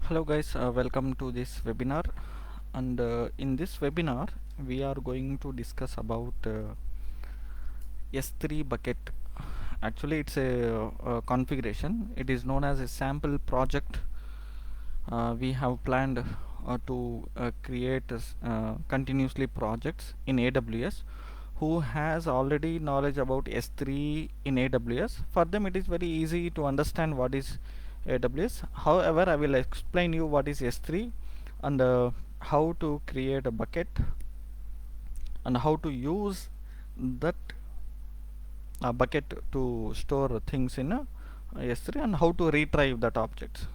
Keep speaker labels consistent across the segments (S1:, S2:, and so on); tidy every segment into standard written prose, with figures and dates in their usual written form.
S1: Hello guys, welcome to this webinar. And in this webinar we are going to discuss about S3 bucket. Actually it's a configuration. It is known as a sample project. We have planned to create continuously projects in AWS. Who has already knowledge about S3 in AWS? For them it is very easy to understand what is AWS. However, I will explain you what is S3 and how to create a bucket and how to use that bucket to store things in S3 and how to retrieve that objects.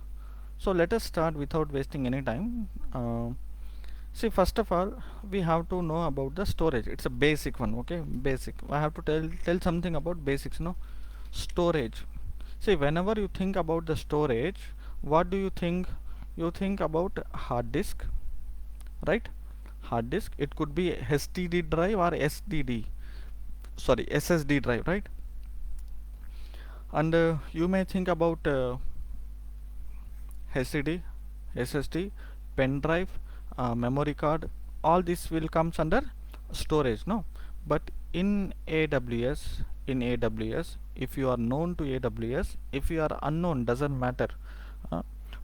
S1: So let us start without wasting any time. See, first of all, we have to know about the storage. It's a basic one, okay? Basic. I have to tell something about basics, no? Storage. See, whenever you think about the storage, what do you think? You think about hard disk, right? Hard disk. It could be HDD drive or SDD. Sorry, SSD drive, right? And you may think about HDD, SSD, pen drive, memory card. All this will comes under storage, no? But in AWS, if you are known to AWS, if you are unknown, doesn't matter. uh,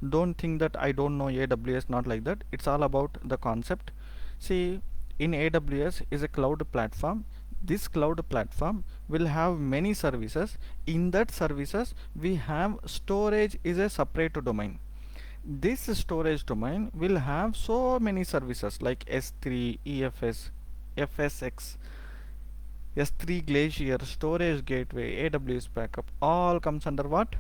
S1: don't think that I don't know AWS, not like that. It's all about the concept. See, in AWS is a cloud platform. This cloud platform will have many services. In that services we have storage is a separate domain. This storage domain will have so many services like S3, EFS, FSX, S3 Glacier, Storage Gateway, AWS Backup, all comes under what?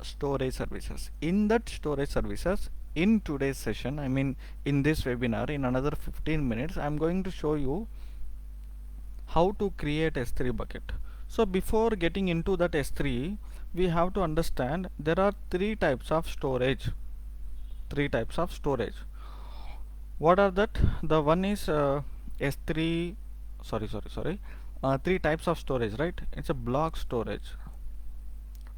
S1: Storage services. In that storage services, in today's session, I mean in this webinar, in another 15 minutes, I'm going to show you how to create S3 bucket. So before getting into that S3, we have to understand there are three types of storage. Three types of storage. What are that? The one is S3. Sorry. Three types of storage, right? It's a block storage.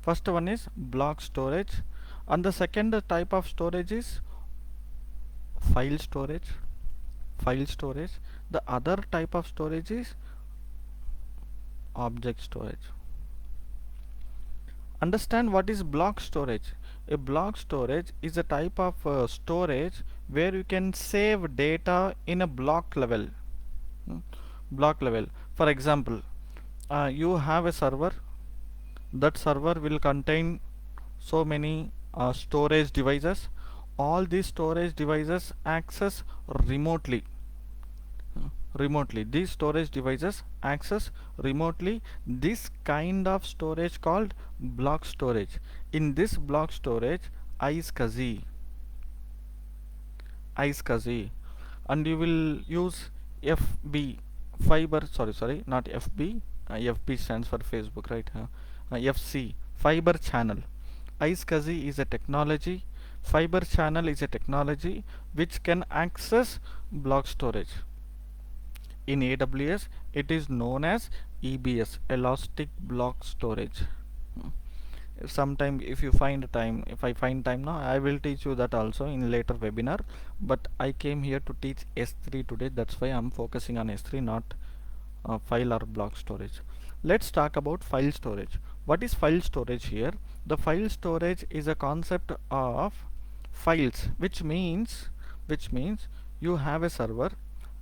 S1: First one is block storage, and the second type of storage is file storage. File storage. The other type of storage is object storage. Understand what is block storage. A block storage is a type of storage where you can save data in a block level. Hmm. Block level. For example, you have a server. That server will contain so many storage devices. All these storage devices access remotely. These storage devices access remotely this kind of storage called block storage. In this block storage, iSCSI, and you will use FB fiber. Sorry, not FB. FB stands for Facebook, right? FC fiber channel. iSCSI is a technology. Fiber channel is a technology which can access block storage. In AWS, it is known as EBS, Elastic Block Storage. Sometime if you find time, if I find time now, I will teach you that also in later webinar. But I came here to teach S3 today. That's why I'm focusing on S3, not file or block storage. Let's talk about file storage. What is file storage here? The file storage is a concept of files, which means you have a server,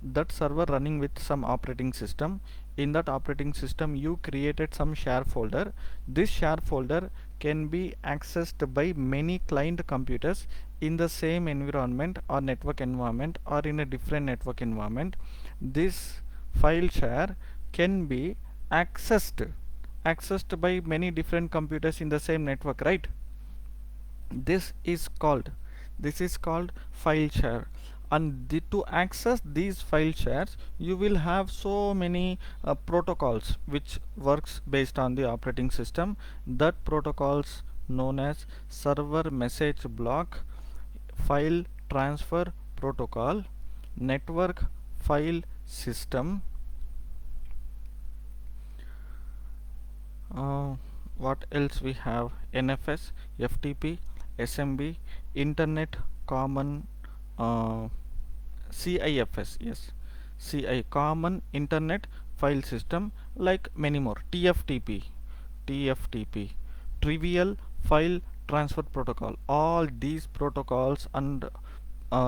S1: that server running with some operating system. In that operating system you created some share folder. This share folder can be accessed by many client computers in the same environment or network environment or in a different network environment. This file share can be accessed by many different computers in the same network, right? This is called file share. And to access these file shares you will have so many protocols which works based on the operating system. That protocols known as server message block, file transfer protocol, network file system, uh, what else we have, NFS, FTP, SMB, internet common uh, CIFS, yes, Common Internet File System, like many more. TFTP, Trivial File Transfer Protocol. All these protocols and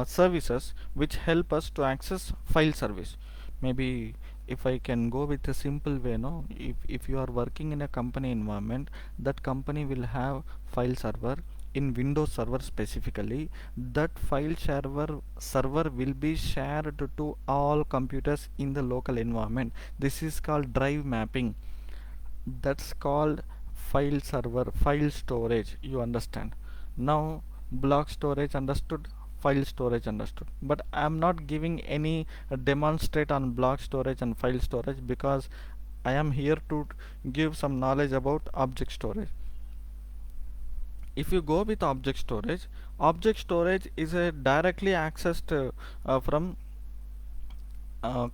S1: services which help us to access file service. Maybe if I can go with a simple way, no, if you are working in a company environment, that company will have file server. In Windows Server specifically, that file server will be shared to all computers in the local environment. This is called drive mapping. That's called file server, file storage, you understand. Now block storage understood, file storage understood, but I'm not giving any demonstrate on block storage and file storage, because I am here to give some knowledge about object storage. If you go with object storage is a directly accessed from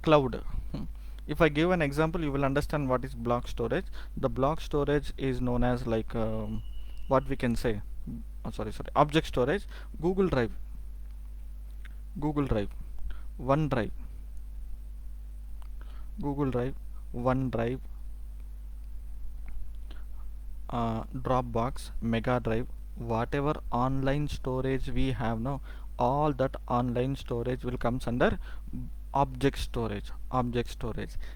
S1: cloud. Hmm. If I give an example, you will understand what is block storage. The block storage is known as like what we can say. Sorry, object storage. Google Drive, Google Drive, OneDrive, Google Drive, OneDrive, Dropbox, Mega Drive, whatever online storage we have now, all that online storage will comes under object storage.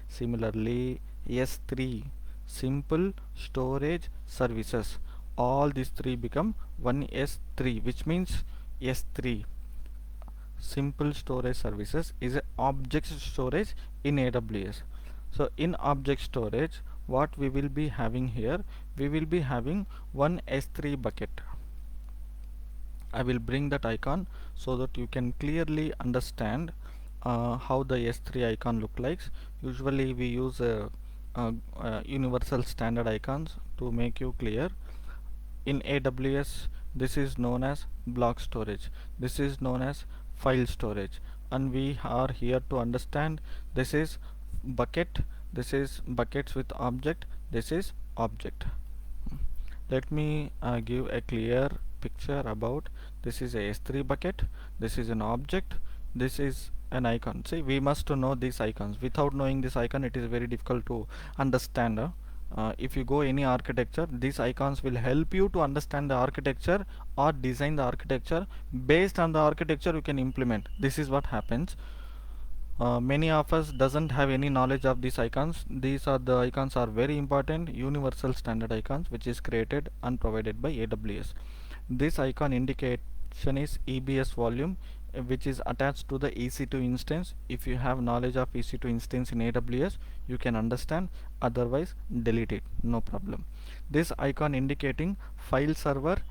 S1: Similarly, S3, simple storage services, all these three become one S3, which means S3, simple storage services, is a object storage in AWS. So in object storage, what we will be having here, we will be having one S3 bucket. I will bring that icon so that you can clearly understand how the S3 icon look like. Usually we use universal standard icons to make you clear. In AWS, this is known as block storage, this is known as file storage, and we are here to understand this is bucket, this is buckets with object, this is object. Let me give a clear picture about this is a S3 bucket, this is an object, this is an icon. See, we must know these icons. Without knowing this icon, it is very difficult to understand. If you go any architecture, these icons will help you to understand the architecture or design the architecture. Based on the architecture, you can implement. This is what happens. Many of us doesn't have any knowledge of these icons. These are the icons are very important universal standard icons which is created and provided by AWS. This icon indication is EBS volume, which is attached to the EC2 instance. If you have knowledge of EC2 instance in AWS, you can understand, otherwise delete it, no problem. This icon indicating file server,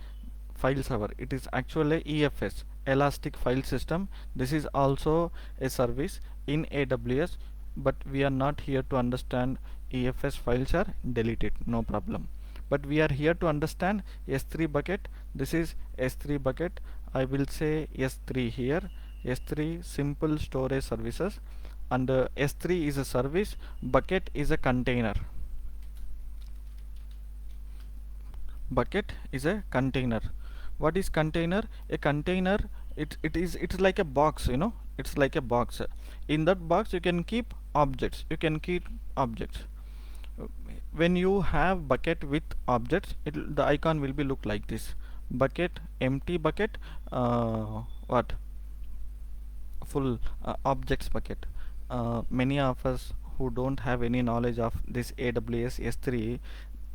S1: it is actually EFS, elastic file system. This is also a service in AWS, but we are not here to understand EFS files are deleted, no problem, but we are here to understand S3 bucket. This is S3 bucket, I will say S3 here, S3 simple storage services, and S3 is a service, bucket is a container, bucket is a container. What is container? A container, it's like a box, you know, it's like a box. In that box you can keep objects, when you have bucket with objects, the icon will be look like this: bucket, empty bucket, what full objects bucket. Many of us who don't have any knowledge of this AWS S3,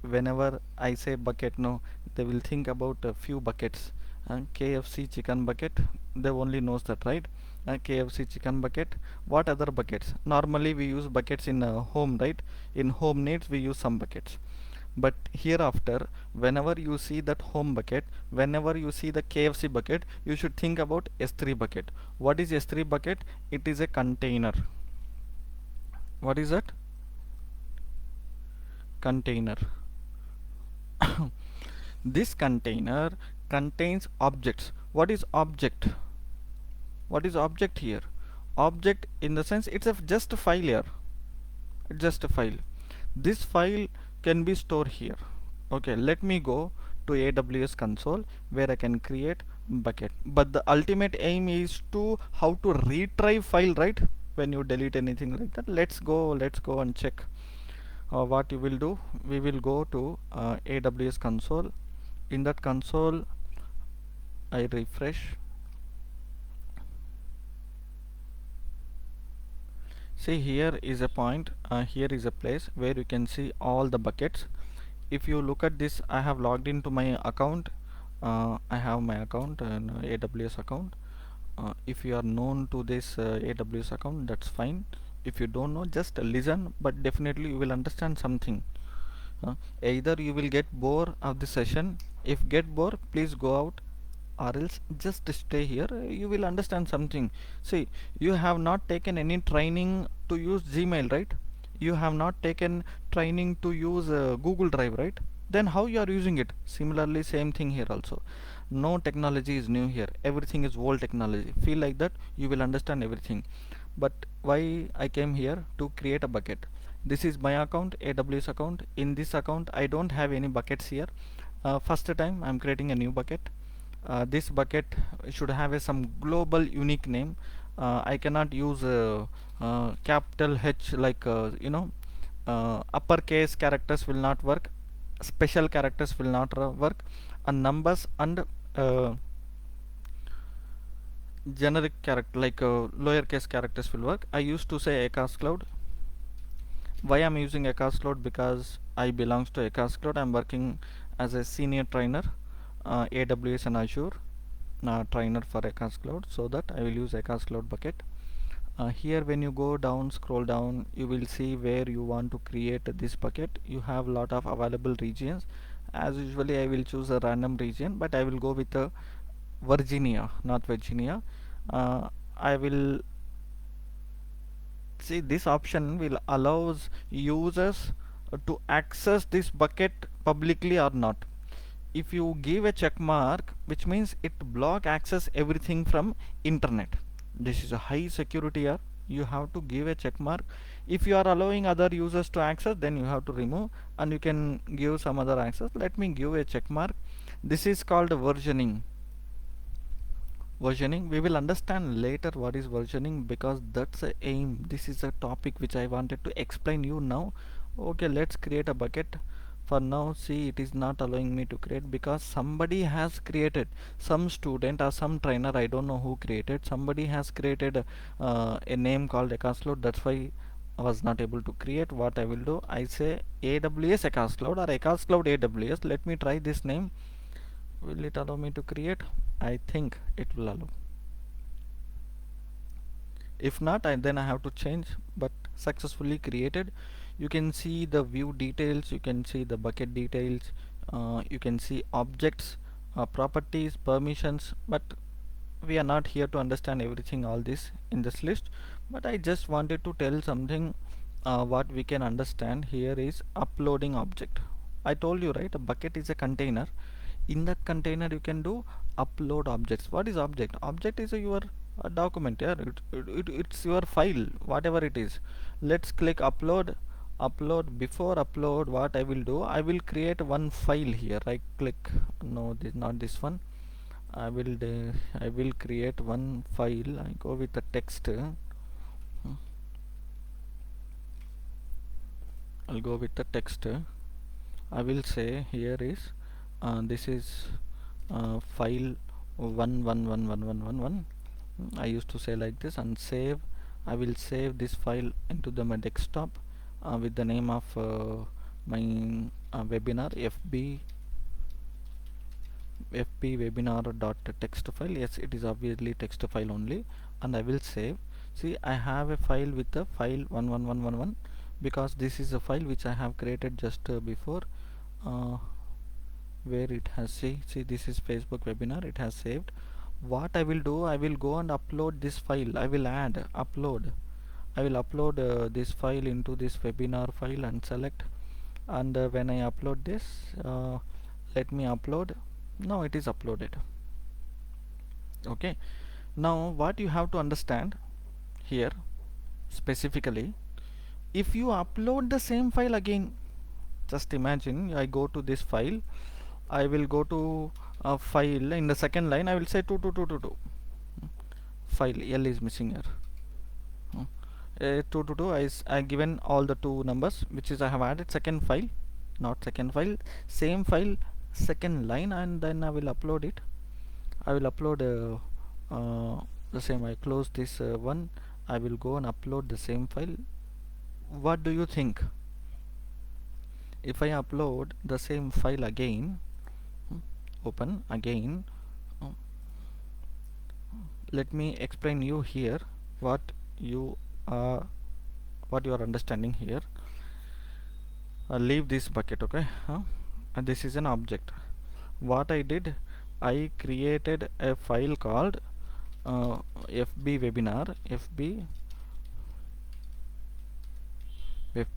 S1: whenever I say bucket, no, they will think about a few buckets. KFC chicken bucket, they only knows that, right? KFC chicken bucket. What other buckets? Normally we use buckets in home, right? In home needs we use some buckets. But hereafter, whenever you see that home bucket, whenever you see the KFC bucket, you should think about S3 bucket. What is S3 bucket? It is a container. What is that? Container. This container contains objects. What is object? What is object here? Object in the sense it's just a file here. It's just a file. This file can be stored here. Okay, let me go to AWS console where I can create bucket. But the ultimate aim is to how to retrieve file, right? When you delete anything like that, let's go and check. What you will do, we will go to AWS console. In that console, I refresh. See, here is a point, here is a place where you can see all the buckets. If you look at this, I have logged into my account. I have my account, an AWS account. If you are known to this AWS account, that's fine. If you don't know, just listen, but definitely you will understand something. Either you will get bored of the session. If get bored, please go out, or else just stay here. You will understand something. See, you have not taken any training to use Gmail, right? You have not taken training to use Google Drive, right? Then how you are using it? Similarly, same thing here also. No technology is new here, everything is old technology. Feel like that, you will understand everything. But why I came here to create a bucket? This is my account, AWS account. In this account I don't have any buckets here. First time I'm creating a new bucket. This bucket should have some global unique name. I cannot use capital H, like uppercase characters will not work, special characters will not work, and numbers and uh, generic character like lowercase characters will work. I used to say Acast Cloud. Why I'm using Acast Cloud? Because I belongs to Acast Cloud. I'm working as a senior trainer, AWS and Azure trainer for Acast Cloud, so that I will use Acast Cloud bucket. Here when you go down, scroll down, you will see where you want to create this bucket. You have lot of available regions. As usually I will choose a random region, but I will go with Virginia, not Virginia. I will see this option will allows users to access this bucket publicly or not. If you give a check mark, which means it block access everything from internet. This is a high security here. You have to give a check mark. If you are allowing other users to access, then you have to remove, and you can give some other access. Let me give a check mark. This is called versioning. We will understand later what is versioning, because that's a aim. This is a topic which I wanted to explain you now. Okay, let's create a bucket. For now, see, it is not allowing me to create because somebody has created, some student or some trainer, I don't know who created, somebody has created a name called Acast Cloud. That's why I was not able to create. What I will do, I say AWS Acast Cloud or Acast Cloud AWS. Let me try this name. Will it allow me to create? I think it will allow. If not, then I have to change. But successfully created. You can see the view details, you can see the bucket details, you can see objects, properties, permissions, but we are not here to understand everything all this in this list. But I just wanted to tell something. What we can understand here is uploading object. I told you, right, a bucket is a container. In that container you can do upload objects. What is object? Object is your document. Yeah, it's your file, whatever it is. Let's click upload. Before upload, what I will do, I will create one file here. Right click, no, this not this one. I will create one file. I go with the text. I'll go with the text. I will say here is this is file 111111. I used to say like this, and save. I will save this file into my desktop with the name of my webinar fb webinar dot text file. Yes, it is obviously text file only, and I will save. See, I have a file with the file 11111 because this is a file which I have created just before. Where it has, see this is Facebook webinar, it has saved. What I will do, I will go and upload this file. I will add upload. I will upload this file into this webinar file and select, and when I upload this, let me upload. Now it is uploaded. Okay, now what you have to understand here specifically, if you upload the same file again, just imagine I go to this file, I will go to file in the second line I will say 22222 file. L is missing here. 222 I given all the two numbers, which is I have added second file, not second file, same file, second line, and then I will upload it. I will upload the same. I close this one. I will go and upload the same file. What do you think if I upload the same file again? Open again. Let me explain you here what you are understanding here. Leave this bucket, okay? And this is an object. What I did, I created a file called FB webinar, FB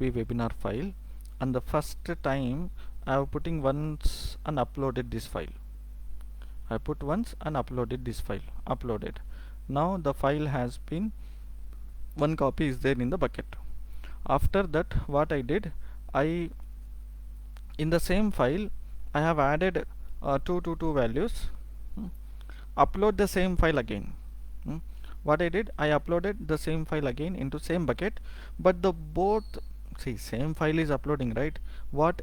S1: webinar file, and the first time I have putting once and uploaded this file. I put once and uploaded this file. Uploaded. Now the file has been, one copy is there in the bucket. After that, what I did, I in the same file I have added 222 values. Upload the same file again. What I did, I uploaded the same file again into same bucket, but the both, see, same file is uploading, right? What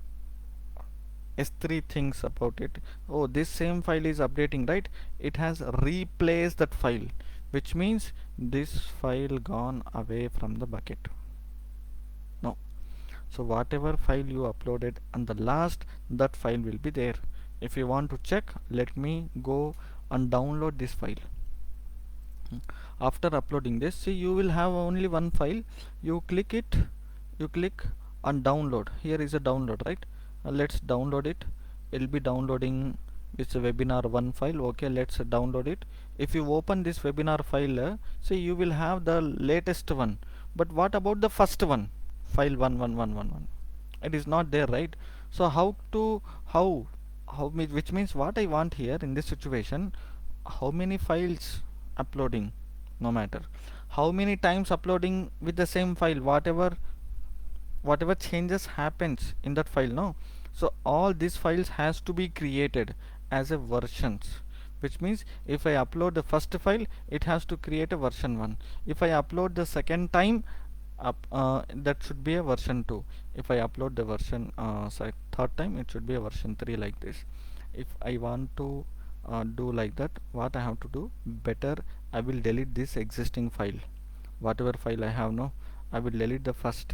S1: S3 thinks about it? Oh, this same file is updating, right? It has replaced that file, which means this file gone away from the bucket. No. So whatever file you uploaded and the last, that file will be there. If you want to check, let me go and download this file. After uploading this, see, you will have only one file. You click it, you click on download. Here is a download, right? Let's download it. It'll be downloading this webinar 1 file. Okay, let's download it. If you open this webinar file, see, you will have the latest one. But what about the first one? File 11111. It is not there, right? So which means what I want here in this situation, how many files uploading, no matter how many times uploading with the same file, whatever changes happens in that file, no? So all these files has to be created as a versions, which means if I upload the first file, it has to create a version 1. If I upload the second time, that should be a version 2. If I upload the version third time, it should be a version 3, like this. If I want to do like that, what I have to do, better I will delete this existing file. Whatever file I have now, I will delete the first.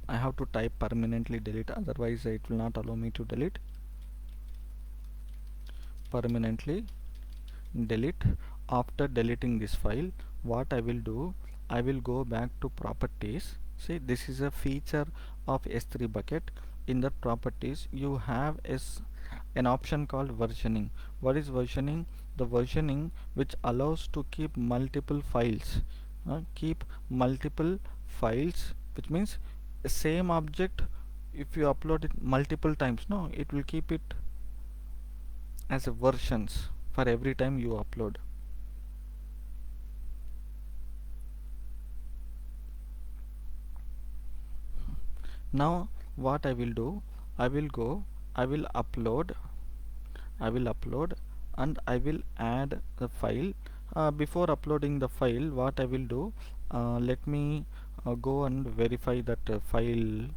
S1: I have to type permanently delete, otherwise it will not allow me to delete. Permanently delete. After deleting this file, what I will do, I will go back to properties. See, this is a feature of S3 bucket. In that properties, you have an option called versioning. What is versioning? The versioning which allows to keep multiple files. Keep multiple files, which means same object, if you upload it multiple times, no, it will keep it as a versions for every time you upload. Now what I will do, I will upload and I will add the file. Before uploading the file, what I will do, let me go and verify that file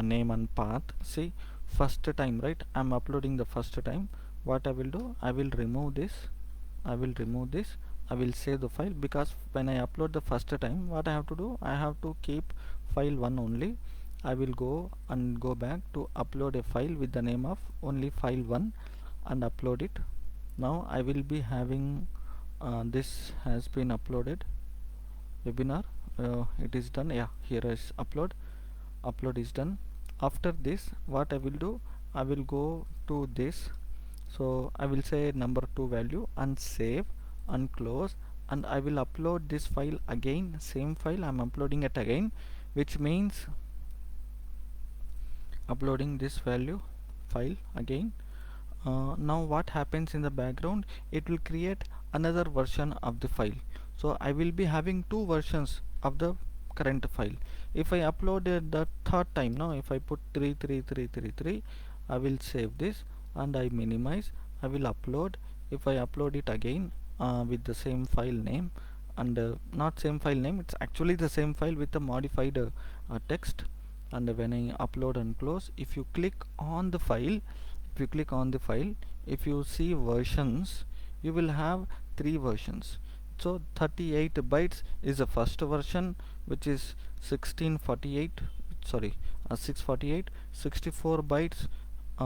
S1: name and path. See, first time, right, I'm uploading the first time. What I will do, I will remove this, I will save the file, because when I upload the first time, what I have to do, I have to keep file 1 only. I will go back to upload a file with the name of only file 1 and upload it. Now I will be having this has been uploaded webinar. It is done. Yeah, here is upload is done. After this, what I will do, I will go to this, so I will say number 2 value and save and close, and I will upload this file again, same file I'm uploading it again, which means uploading this value file again. Now what happens in the background, it will create another version of the file. So I will be having two versions of the current file. If I upload it the third time, now if I put 33333, I will save this and I minimize. I will upload. If I upload it again with the same file name, and not same file name, it's actually the same file with the modified text. And when I upload and close, if you click on the file, if you see versions, you will have three versions. So 38 bytes is the first version, which is 1648, sorry, 648. 64 bytes,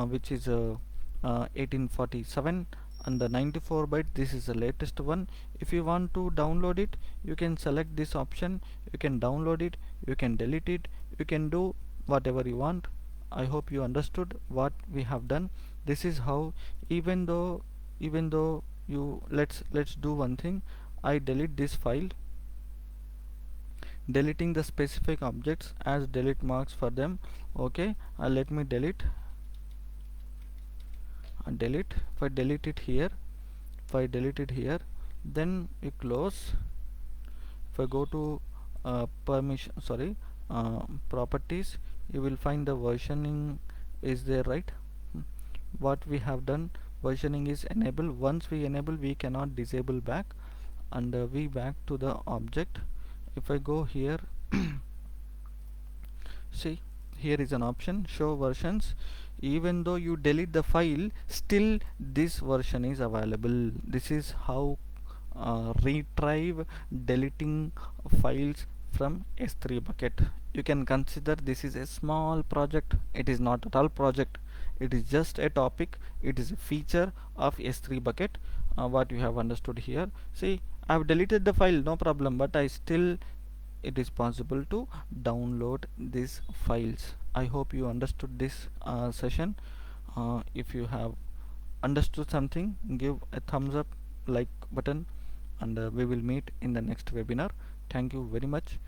S1: which is 1847, and the 94 byte, this is the latest one. If you want to download it, you can select this option, you can download it, you can delete it, you can do whatever you want. I hope you understood what we have done. This is how, even though you, let's do one thing. I delete this file, deleting the specific objects as delete marks for them. Okay, let me delete and delete. If I delete it here, then you close. If I go to permission, sorry, properties, you will find the versioning is there, right? What we have done, versioning is enable. Once we enable, we cannot disable back, and we back to the object. If I go here, see, here is an option, show versions. Even though you delete the file, still this version is available. This is how retrieve deleting files from S3 bucket. You can consider this is a small project. It is not at all project, it is just a topic, it is a feature of S3 bucket. What you have understood here, see, I have deleted the file, no problem, but I still, it is possible to download these files. I hope you understood this session. If you have understood something, give a thumbs up, like button, and we will meet in the next webinar. Thank you very much.